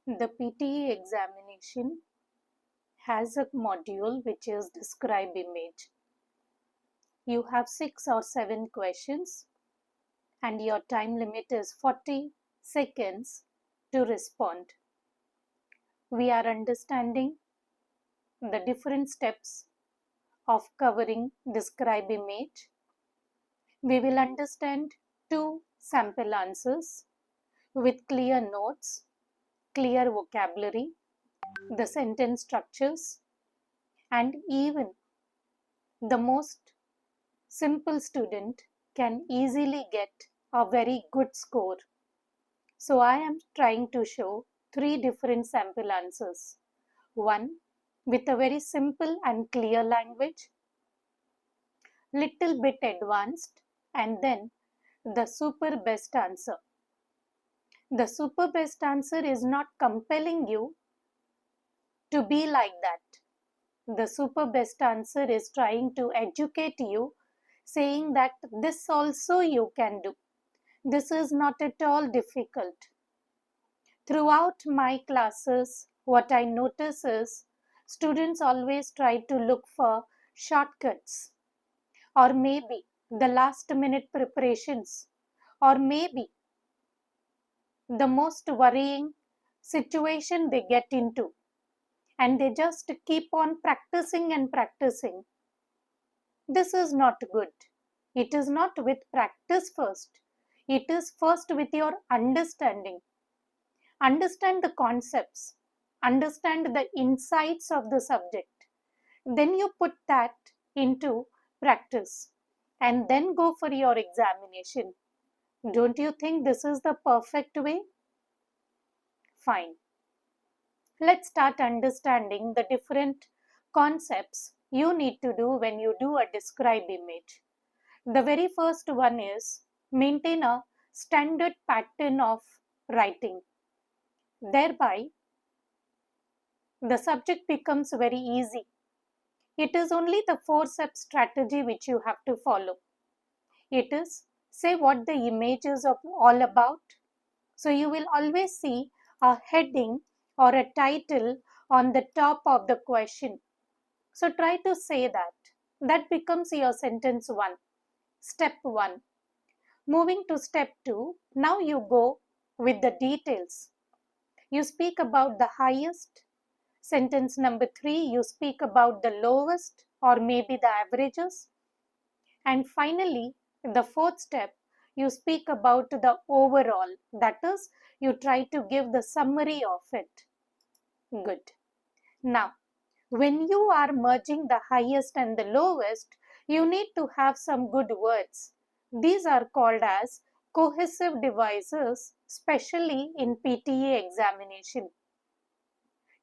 The PTE examination has a module which is Describe Image. You have 6 or 7 questions and your time limit is 40 seconds to respond. We are understanding the different steps of covering Describe Image. We will understand 2 sample answers with clear notes, clear vocabulary, the sentence structures, and even the most simple student can easily get a very good score. So I am trying to show 3 different sample answers. One with a very simple and clear language, little bit advanced, and then the super best answer. The super best answer is not compelling you to be like that. The super best answer is trying to educate you, saying that this also you can do. This is not at all difficult. Throughout my classes, what I notice is students always try to look for shortcuts, or maybe the last minute preparations, or maybe the most worrying situation they get into, and they just keep on practicing and practicing. This is not good. It is not with practice first. It is first with your understanding. Understand the concepts. Understand the insights of the subject. Then you put that into practice and then go for your examination. Don't you think this is the perfect way? Fine. Let's start understanding the different concepts you need to do when you do a describe image. The very first one is maintain a standard pattern of writing. Thereby, the subject becomes very easy. It is only the 4-step strategy which you have to follow. It is say what the image is all about. So you will always see a heading or a title on the top of the question. So try to say that. That becomes your sentence 1. Step 1. Moving to step 2, now you go with the details. You speak about the highest. Sentence number 3, you speak about the lowest or maybe the averages. And finally, the 4th step, you speak about the overall. That is, you try to give the summary of it. Good. Now, when you are merging the highest and the lowest, you need to have some good words. These are called as cohesive devices, especially in PTE examination.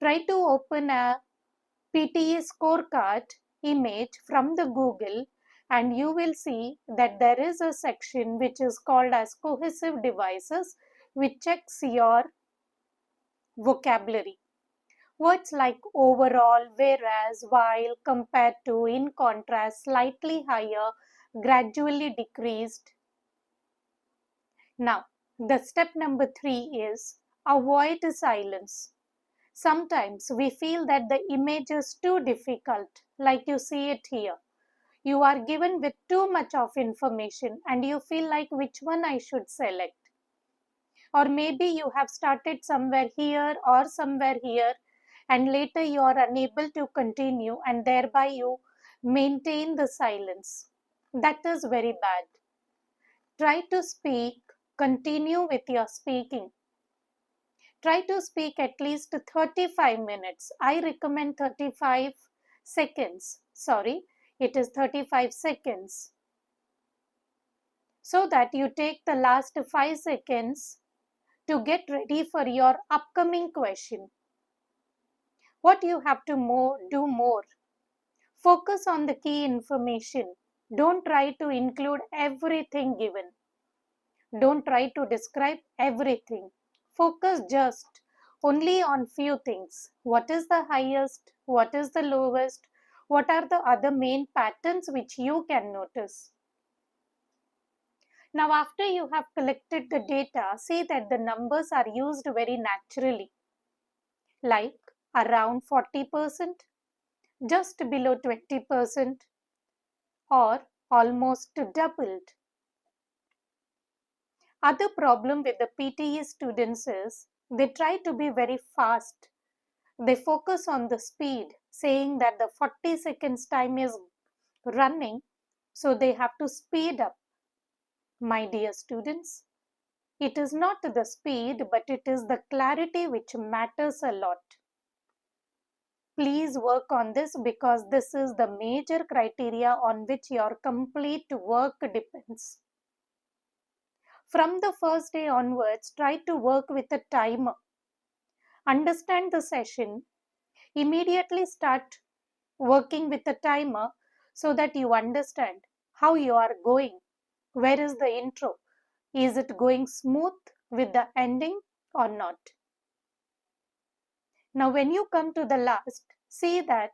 Try to open a PTE scorecard image from the Google and you will see that there is a section which is called as cohesive devices which checks your vocabulary. Words like overall, whereas, while, compared to, in contrast, slightly higher, gradually decreased. Now, the step number 3 is avoid silence. Sometimes we feel that the image is too difficult, like you see it here. You are given with too much of information and you feel like which one I should select. Or maybe you have started somewhere here or somewhere here and later you are unable to continue and thereby you maintain the silence. That is very bad. Try to speak, continue with your speaking. Try to speak at least 35 minutes. I recommend 35 seconds. Sorry, it is 35 seconds. So that you take the last 5 seconds to get ready for your upcoming question. What you have to do more? Focus on the key information. Don't try to include everything given. Don't try to describe everything. Focus just only on few things. What is the highest? What is the lowest? What are the other main patterns which you can notice? Now, after you have collected the data, see that the numbers are used very naturally. like around 40%, just below 20%, or almost doubled. Other problem with the PTE students is they try to be very fast. They focus on the speed, saying that the 40 seconds time is running, so they have to speed up. My dear students, it is not the speed, but it is the clarity which matters a lot. Please work on this because this is the major criteria on which your complete work depends. From the first day onwards, try to work with a timer. Understand the session. Immediately start working with a timer so that you understand how you are going. Where is the intro? Is it going smooth with the ending or not? Now, when you come to the last, see that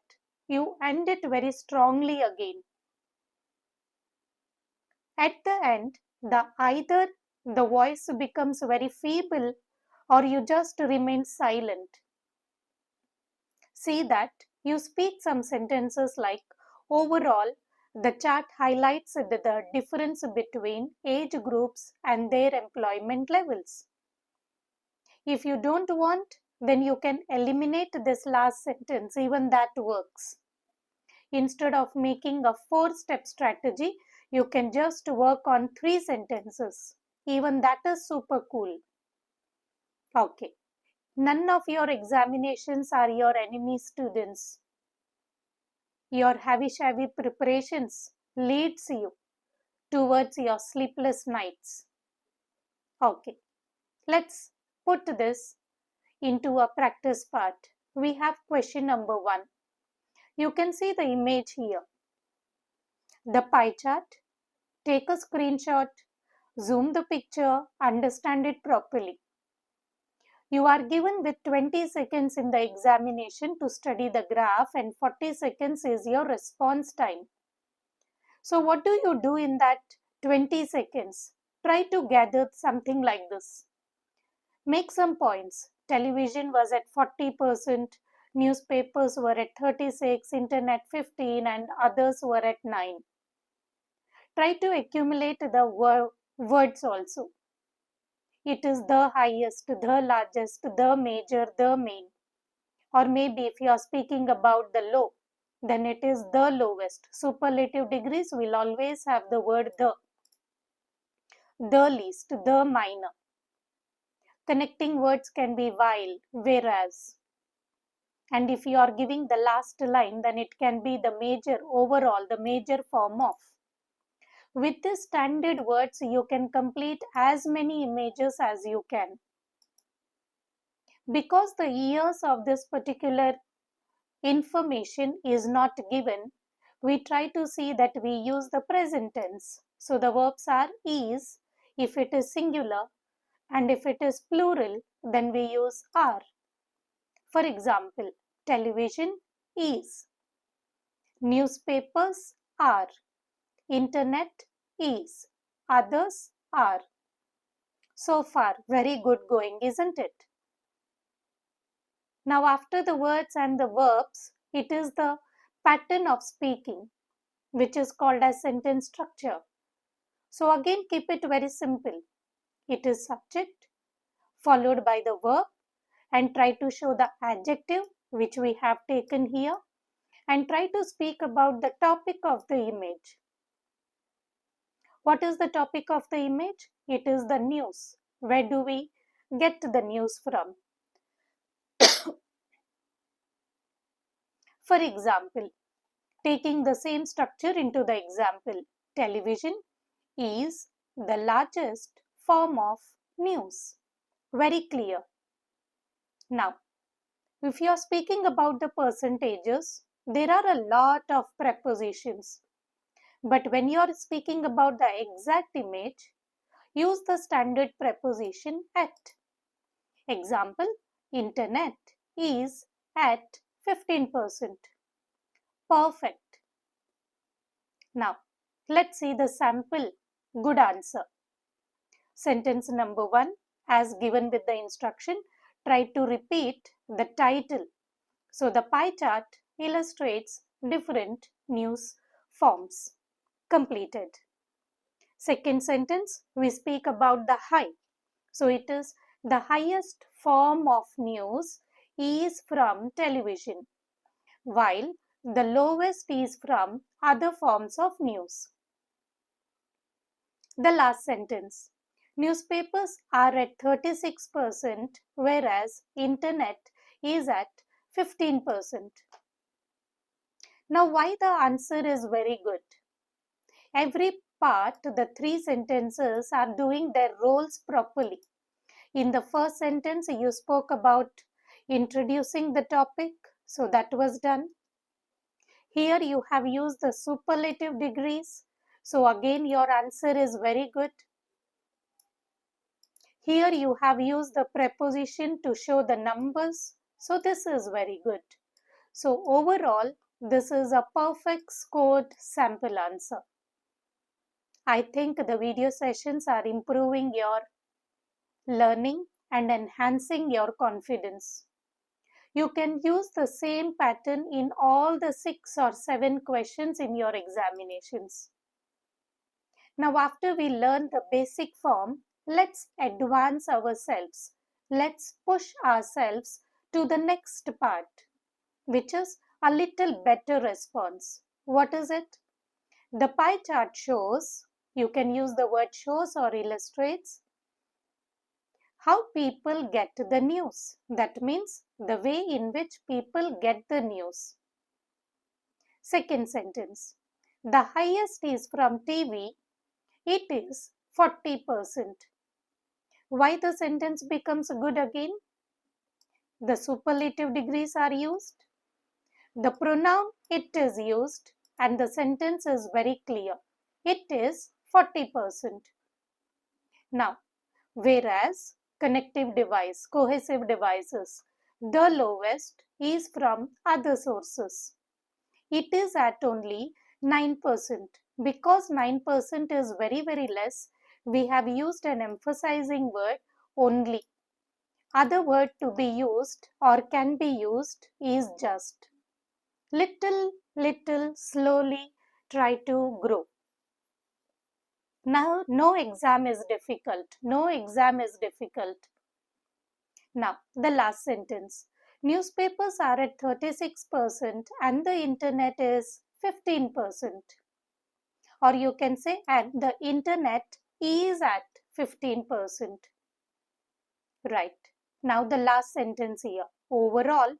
you end it very strongly again. At the end, either the voice becomes very feeble or you just remain silent. See that you speak some sentences like, overall, the chart highlights the difference between age groups and their employment levels. If you don't want, then you can eliminate this last sentence, even that works. Instead of making a 4-step strategy, you can just work on 3 sentences. Even that is super cool. Okay. None of your examinations are your enemy, students. Your heavy preparations leads you towards your sleepless nights. Okay. Let's put this into a practice part. We have question number 1. You can see the image here. The pie chart. Take a screenshot, zoom the picture, understand it properly. You are given with 20 seconds in the examination to study the graph and 40 seconds is your response time. So what do you do in that 20 seconds? Try to gather something like this. Make some points. Television was at 40%, newspapers were at 36%, internet 15%, and others were at 9%. Try to accumulate the words also. It is the highest, the largest, the major, the main. Or maybe if you are speaking about the low, then it is the lowest. Superlative degrees will always have the word the least, the minor. Connecting words can be while, whereas. And if you are giving the last line, then it can be the major, overall, the major form of. With the standard words, you can complete as many images as you can. Because the years of this particular information is not given, we try to see that we use the present tense. So the verbs are is if it is singular, and if it is plural, then we use are. For example, television is, newspapers are, internet is, others are. So far, very good going, isn't it? Now, after the words and the verbs, it is the pattern of speaking, which is called as sentence structure. So again, keep it very simple. It is subject followed by the verb, and try to show the adjective which we have taken here, and try to speak about the topic of the image. What is the topic of the image? It is the news. Where do we get the news from? For example, taking the same structure into the example, television is the largest form of news. Very clear. Now, if you are speaking about the percentages, there are a lot of prepositions. But when you are speaking about the exact image, use the standard preposition at. Example, internet is at 15%. Perfect. Now, let's see the sample good answer. Sentence number 1, as given with the instruction, Try to repeat the title. So the pie chart illustrates different news forms. Completed. Second sentence, we speak about the high. So it is the highest form of news is from television, while the lowest is from other forms of news. The last sentence, newspapers are at 36%, whereas internet is at 15%. Now, why the answer is very good? Every part, the three sentences are doing their roles properly. In the first sentence, you spoke about introducing the topic, so that was done. Here you have used the superlative degrees, so again your answer is very good. Here you have used the preposition to show the numbers, so this is very good. So overall, this is a perfect scored sample answer. I think the video sessions are improving your learning and enhancing your confidence. You can use the same pattern in all the 6 or 7 questions in your examinations. Now, after we learn the basic form, let's advance ourselves. Let's push ourselves to the next part, which is a little better response. What is it? The pie chart shows, you can use the word shows or illustrates, how people get the news. That means the way in which people get the news. Second sentence, the highest is from TV, it is 40%. Why the sentence becomes good again? The superlative degrees are used, the pronoun it is used, and the sentence is very clear. It is 40%. Now, whereas connective device, cohesive devices, the lowest is from other sources. It is at only 9%. Because 9% is very, very less, we have used an emphasizing word only. Other word to be used or can be used is just. Little, slowly try to grow. Now, no exam is difficult. No exam is difficult. Now, the last sentence. Newspapers are at 36% and the internet is 15%. Or you can say, and the internet is at 15%. Right. Now, the last sentence here. Overall,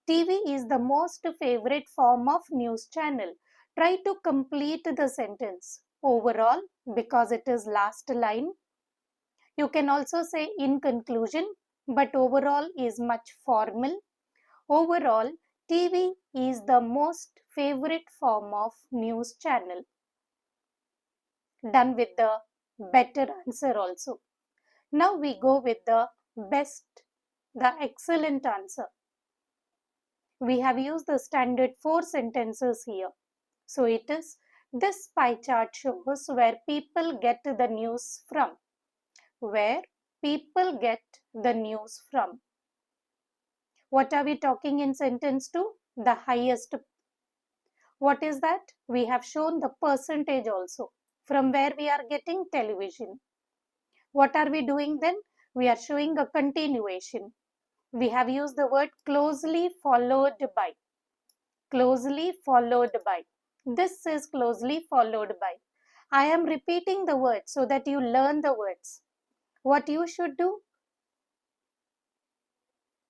TV is the most favorite form of news channel. Try to complete the sentence. Overall, because it is last line. You can also say in conclusion, but overall is much formal. Overall, TV is the most favorite form of news channel. Done with the better answer also. Now we go with the best, the excellent answer. We have used the standard 4 sentences here. So it is, this pie chart shows where people get the news from. Where people get the news from. What are we talking in sentence 2? The highest. What is that? We have shown the percentage also. From where we are getting television. What are we doing then? We are showing a continuation. We have used the word closely followed by. Closely followed by. This is closely followed by. I am repeating the words so that you learn the words. What you should do?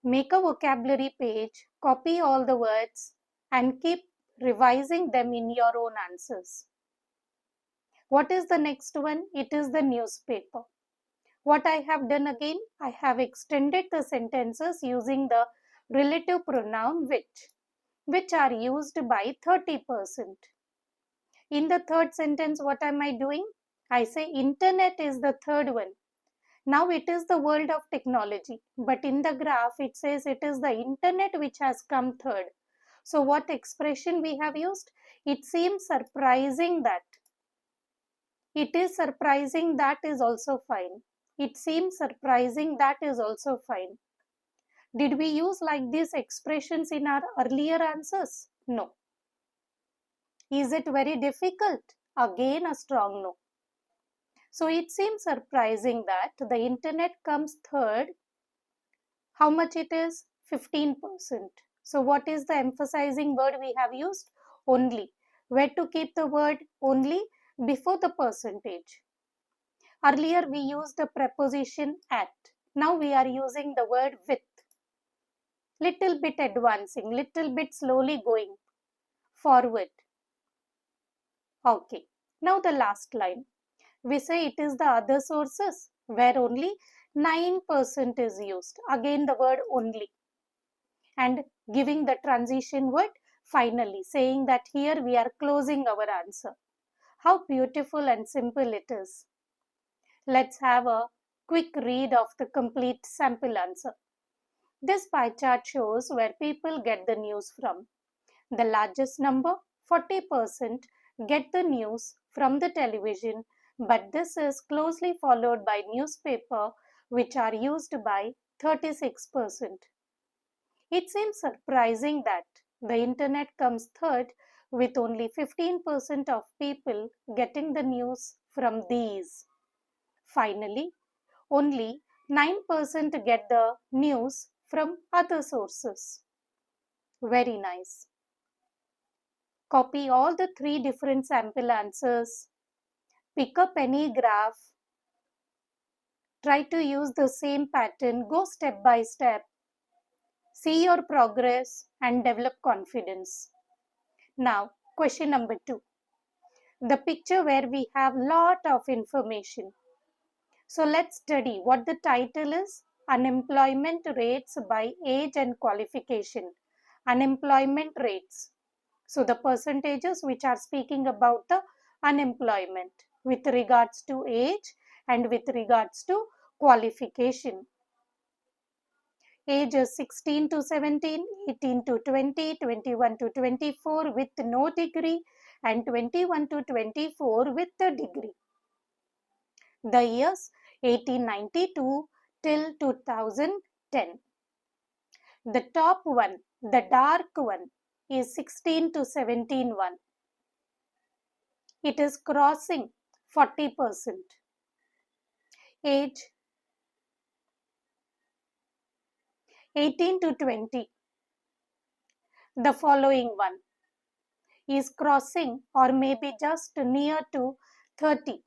Make a vocabulary page, copy all the words, and keep revising them in your own answers. What is the next one? It is the newspaper. What I have done again, I have extended the sentences using the relative pronoun which are used by 30%. In the third sentence, what am I doing? I say internet is the third one. Now it is the world of technology, but in the graph it says it is the internet which has come third. So what expression we have used? It seems surprising that. It is surprising that is also fine. It seems surprising that is also fine. Did we use like these expressions in our earlier answers? No. Is it very difficult? Again, a strong no. So it seems surprising that the internet comes third. How much it is? 15%. So what is the emphasizing word we have used? Only. Where to keep the word only? Before the percentage. Earlier we used the preposition at. Now we are using the word with. Little bit advancing, little bit slowly going forward. Okay. Now the last line. We say it is the other sources where only 9% is used. Again the word only. And giving the transition word finally, saying that here we are closing our answer. How beautiful and simple it is. Let's have a quick read of the complete sample answer. This pie chart shows where people get the news from. The largest number, 40%, get the news from the television, but this is closely followed by newspaper, which are used by 36%. It seems surprising that the internet comes third with only 15% of people getting the news from these. Finally, only 9% get the news from other sources. Very nice. Copy all the three different sample answers. Pick up any graph. Try to use the same pattern. Go step by step. See your progress and develop confidence. Now, question number 2. The picture where we have lot of information. So let's study what the title is. Unemployment rates by age and qualification. Unemployment rates. So the percentages which are speaking about the unemployment with regards to age and with regards to qualification. Age is 16 to 17, 18 to 20, 21 to 24 with no degree and 21 to 24 with a degree. The years 1892 till 2010. The top one, the dark one, is 16 to 17 one. It is crossing 40%. Age 18 to 20. The following one is crossing or maybe just near to 30.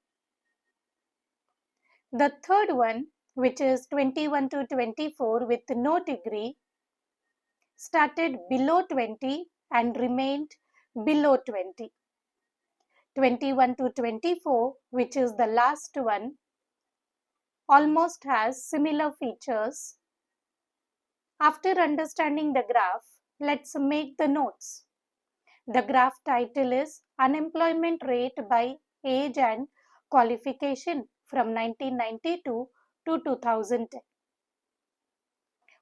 The third one, which is 21 to 24 with no degree, started below 20 and remained below 20. 21 to 24, which is the last one, almost has similar features. After understanding the graph, let's make the notes. The graph title is Unemployment Rate by Age and Qualification from 1992 to 2010.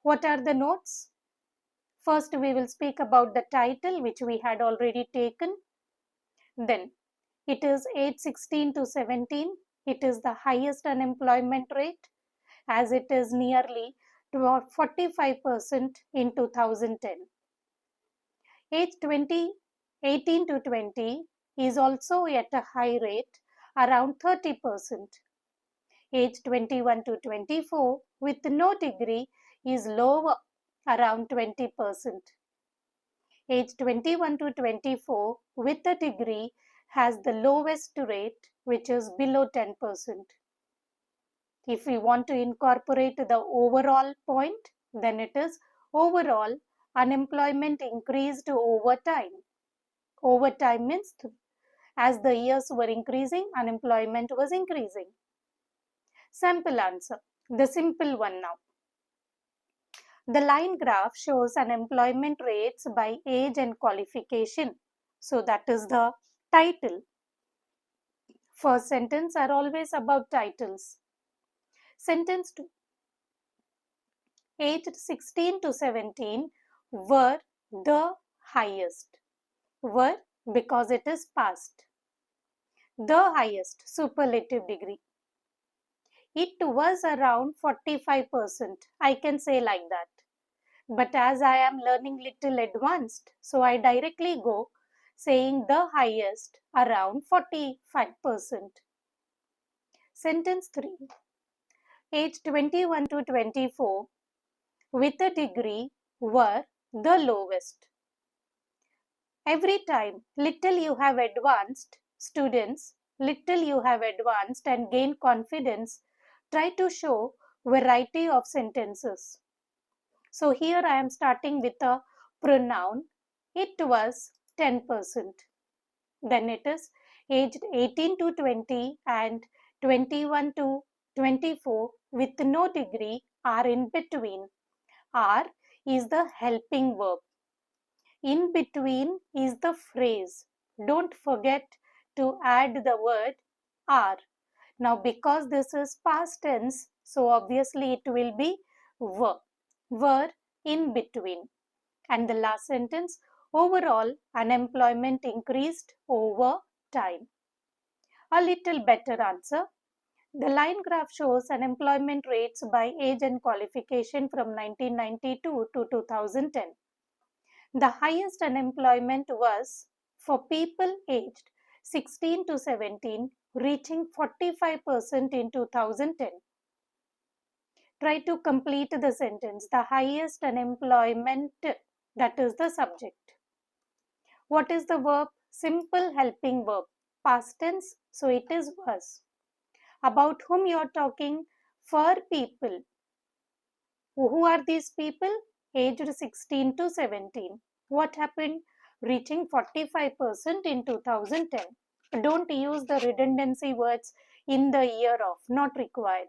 What are the notes? First, we will speak about the title, which we had already taken. Then, it is age 16 to 17. It is the highest unemployment rate as it is nearly 45% in 2010. Age 18 to 20 is also at a high rate, around 30%. Age 21 to 24 with no degree is lower, around 20%. Age 21 to 24 with a degree has the lowest rate, which is below 10%. If we want to incorporate the overall point, then it is overall unemployment increased over time. Over time means as the years were increasing, unemployment was increasing. Sample answer, the simple one now. The line graph shows unemployment rates by age and qualification. So that is the title. First sentence are always about titles. Sentence 2. Aged 16 to 17 were the highest. Were because it is past. The highest superlative degree. It was around 45%. I can say like that. But as I am learning little advanced, so I directly go saying the highest around 45%. Sentence 3. Age 21 to 24 with a degree were the lowest. Every time little you have advanced, students, little you have advanced and gain confidence, try to show variety of sentences. So here I am starting with a pronoun. It was 10%. Then it is aged 18 to 20 and 21 to 24 with no degree are in between. Are is the helping verb. In between is the phrase. Don't forget to add the word are. Now because this is past tense, so obviously it will be were. Were in between. And the last sentence, overall unemployment increased over time. A little better answer. The line graph shows unemployment rates by age and qualification from 1992 to 2010. The highest unemployment was for people aged 16 to 17, reaching 45% in 2010. Try to complete the sentence. The highest unemployment, that is the subject. What is the verb? Simple helping verb. Past tense, so it is was. About whom you are talking? For people. Who are these people? Aged 16 to 17. What happened? Reaching 45% in 2010. Don't use the redundancy words in the year of, not required.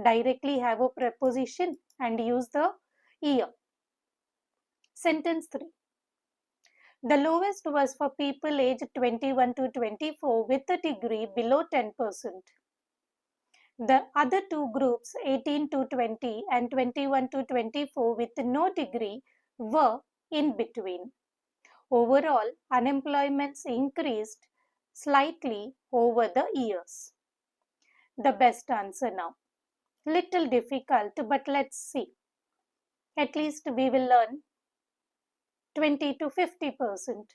Directly have a preposition and use the year. Sentence 3. The lowest was for people aged 21 to 24 with a degree below 10%. The other two groups, 18 to 20 and 21 to 24 with no degree, were in between. Overall, unemployment increased slightly over the years. The best answer now. Little difficult, but let's see. At least we will learn 20 to 50%.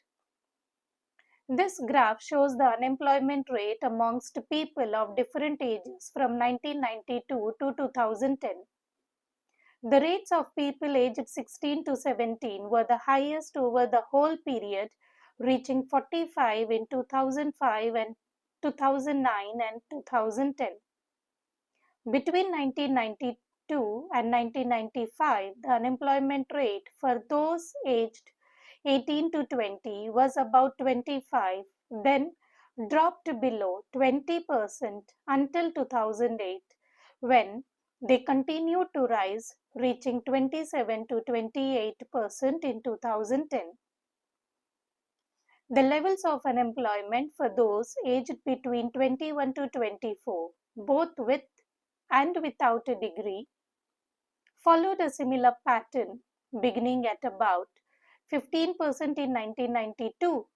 This graph shows the unemployment rate amongst people of different ages from 1992 to 2010. The rates of people aged 16 to 17 were the highest over the whole period, reaching 45 in 2005 and 2009 and 2010. Between 1992 and 1995, the unemployment rate for those aged 18 to 20 was about 25, then dropped below 20% until 2008, when they continued to rise, reaching 27 to 28% in 2010. The levels of unemployment for those aged between 21 to 24, both with and without a degree, followed a similar pattern, beginning at about 15% in 1992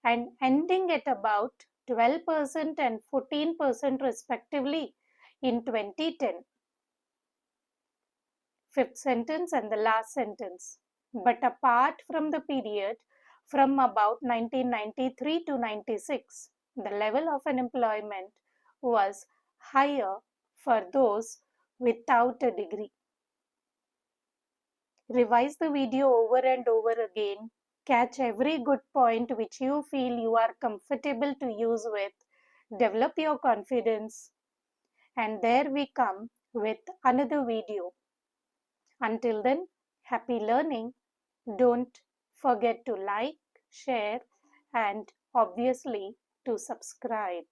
and ending at about 12% and 14% respectively in 2010. Fifth sentence and the last sentence. But apart from the period from about 1993 to 96, the level of unemployment was higher for those without a degree. Revise the video over and over again. Catch every good point which you feel you are comfortable to use with. Develop your confidence. And there we come with another video. Until then, happy learning. Don't forget to like, share, and obviously to subscribe.